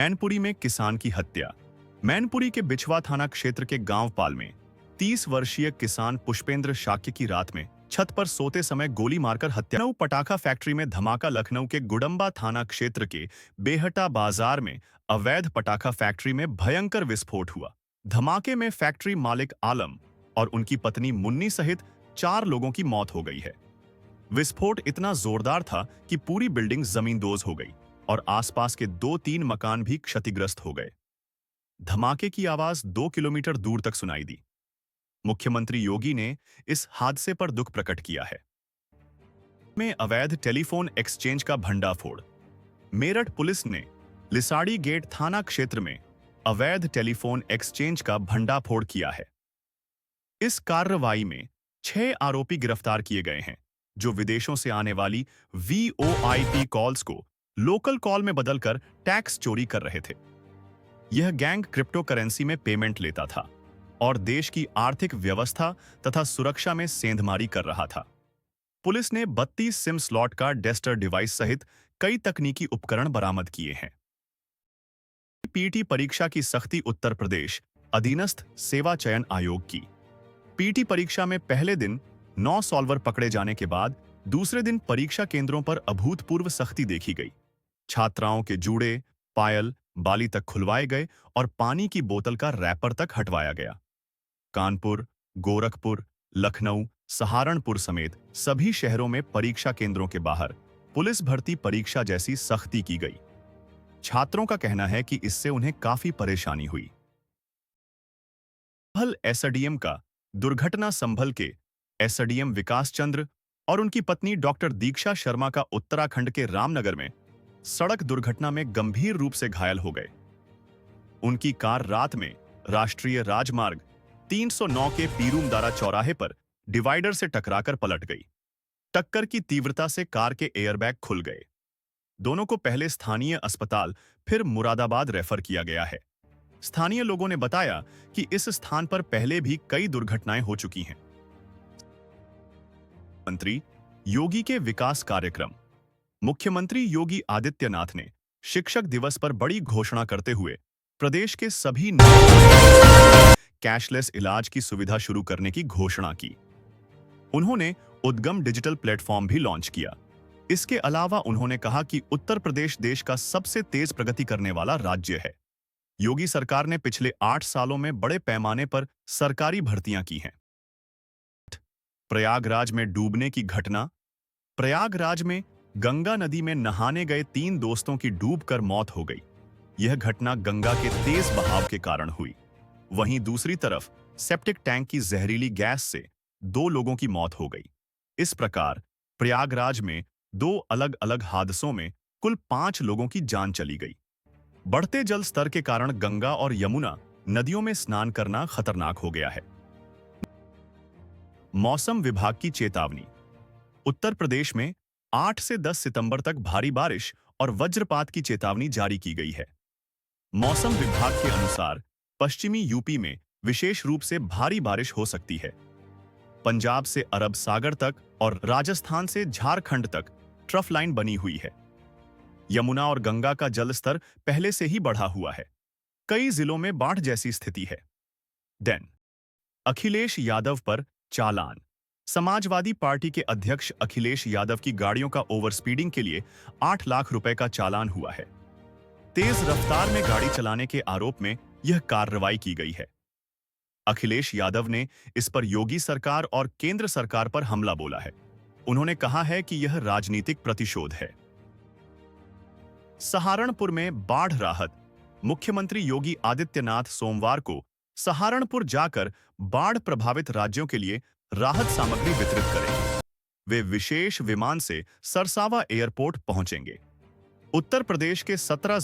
मैनपुरी में किसान की हत्या। मैनपुरी के बिछवा थाना क्षेत्र के गांव पाल में 30 वर्षीय किसान पुष्पेंद्र शाक्य की रात में छत पर सोते समय गोली मारकर हत्या। लखनऊ पटाखा फैक्ट्री में धमाका। लखनऊ के गुडम्बा थाना क्षेत्र के बेहटा बाजार में अवैध पटाखा फैक्ट्री में भयंकर विस्फोट हुआ। धमाके में फैक्ट्री मालिक आलम और उनकी पत्नी मुन्नी सहित 4 लोगों की मौत हो गई है। विस्फोट इतना जोरदार था कि पूरी बिल्डिंग जमींदोज हो गई और आसपास के 2-3 मकान भी क्षतिग्रस्त हो गए। धमाके की आवाज 2 किलोमीटर दूर तक सुनाई दी। मुख्यमंत्री योगी ने इस हादसे पर दुख प्रकट किया है। में अवैध टेलीफोन एक्सचेंज का भंडाफोड़। मेरठ पुलिस ने लिसाड़ी गेट थाना क्षेत्र में अवैध टेलीफोन एक्सचेंज का भंडाफोड़ किया है। इस कार्रवाई में 6 आरोपी गिरफ्तार किए गए हैं, जो विदेशों से आने वाली VoIP कॉल्स को लोकल कॉल में बदलकर टैक्स चोरी कर रहे थे। यह गैंग क्रिप्टो करेंसी में पेमेंट लेता था और देश की आर्थिक व्यवस्था तथा सुरक्षा में सेंधमारी कर रहा था। पुलिस ने 32 सिम स्लॉट का डेस्टर डिवाइस सहित कई तकनीकी उपकरण बरामद किए हैं। पीटी परीक्षा की सख्ती। उत्तर प्रदेश अधीनस्थ सेवा चयन आयोग की पीटी परीक्षा में पहले दिन 9 सॉल्वर पकड़े जाने के बाद दूसरे दिन परीक्षा केंद्रों पर अभूतपूर्व सख्ती देखी गई। छात्राओं के जूड़े, पायल, बाली तक खुलवाए गए और पानी की बोतल का रैपर तक हटवाया गया। कानपुर, गोरखपुर, लखनऊ, सहारनपुर समेत सभी शहरों में परीक्षा केंद्रों के बाहर पुलिस भर्ती परीक्षा जैसी सख्ती की गई। छात्रों का कहना है कि इससे उन्हें काफी परेशानी हुई। संभल एसडीएम का दुर्घटना। संभल के एसडीएम विकास चंद्र और उनकी पत्नी डॉक्टर दीक्षा शर्मा का उत्तराखंड के रामनगर में सड़क दुर्घटना में गंभीर रूप से घायल हो गए। उनकी कार रात में राष्ट्रीय राजमार्ग 309 के पीरूमदारा चौराहे पर डिवाइडर से टकराकर पलट गई। टक्कर की तीव्रता से कार के एयरबैग खुल गए। दोनों को पहले स्थानीय अस्पताल फिर मुरादाबाद रेफर किया गया है। स्थानीय लोगों ने बताया कि इस स्थान पर पहले भी कई दुर्घटनाएं हो चुकी हैं। मंत्री योगी के विकास कार्यक्रम। मुख्यमंत्री योगी आदित्यनाथ ने शिक्षक दिवस पर बड़ी घोषणा करते हुए प्रदेश के सभी कैशलेस इलाज की सुविधा शुरू करने की घोषणा की। उन्होंने उद्गम डिजिटल प्लेटफॉर्म भी लॉन्च किया। इसके अलावा उन्होंने कहा कि उत्तर प्रदेश देश का सबसे तेज प्रगति करने वाला राज्य है। योगी सरकार ने पिछले 8 सालों में बड़े पैमाने पर सरकारी भर्तियां की हैं। प्रयागराज में डूबने की घटना। प्रयागराज में गंगा नदी में नहाने गए 3 दोस्तों की डूबकर मौत हो गई। यह घटना गंगा के तेज बहाव के कारण हुई। वहीं दूसरी तरफ सेप्टिक टैंक की जहरीली गैस से 2 लोगों की मौत हो गई। इस प्रकार प्रयागराज में 2 अलग-अलग हादसों में कुल 5 लोगों की जान चली गई। बढ़ते जल स्तर के कारण गंगा और यमुना नदियों में स्नान करना खतरनाक हो गया है। मौसम विभाग की चेतावनी। उत्तर प्रदेश में 8 से 10 सितंबर तक भारी बारिश और वज्रपात की चेतावनी जारी की गई है। मौसम विभाग के अनुसार पश्चिमी यूपी में विशेष रूप से भारी बारिश हो सकती है। पंजाब से अरब सागर तक और राजस्थान से झारखंड तक ट्रफ लाइन बनी हुई है। यमुना और गंगा का जलस्तर पहले से ही बढ़ा हुआ है। कई जिलों में बाढ़ जैसी स्थिति है। अखिलेश यादव पर चालान। समाजवादी पार्टी के अध्यक्ष अखिलेश यादव की गाड़ियों का ओवर स्पीडिंग के लिए 8 लाख रुपए का चालान हुआ है। तेज रफ्तार में गाड़ी चलाने के आरोप में यह कार्रवाई की गई है। अखिलेश यादव ने इस पर योगी सरकार और केंद्र सरकार पर हमला बोला है। उन्होंने कहा है कि यह राजनीतिक प्रतिशोध है। सहारनपुर में बाढ़ राहत। मुख्यमंत्री योगी आदित्यनाथ सोमवार को सहारनपुर जाकर बाढ़ प्रभावित राज्यों के लिए राहत सामग्री वितरित करेंगे। वे विशेष विमान से सरसावा एयरपोर्ट पहुंचेंगे। उत्तर प्रदेश के 17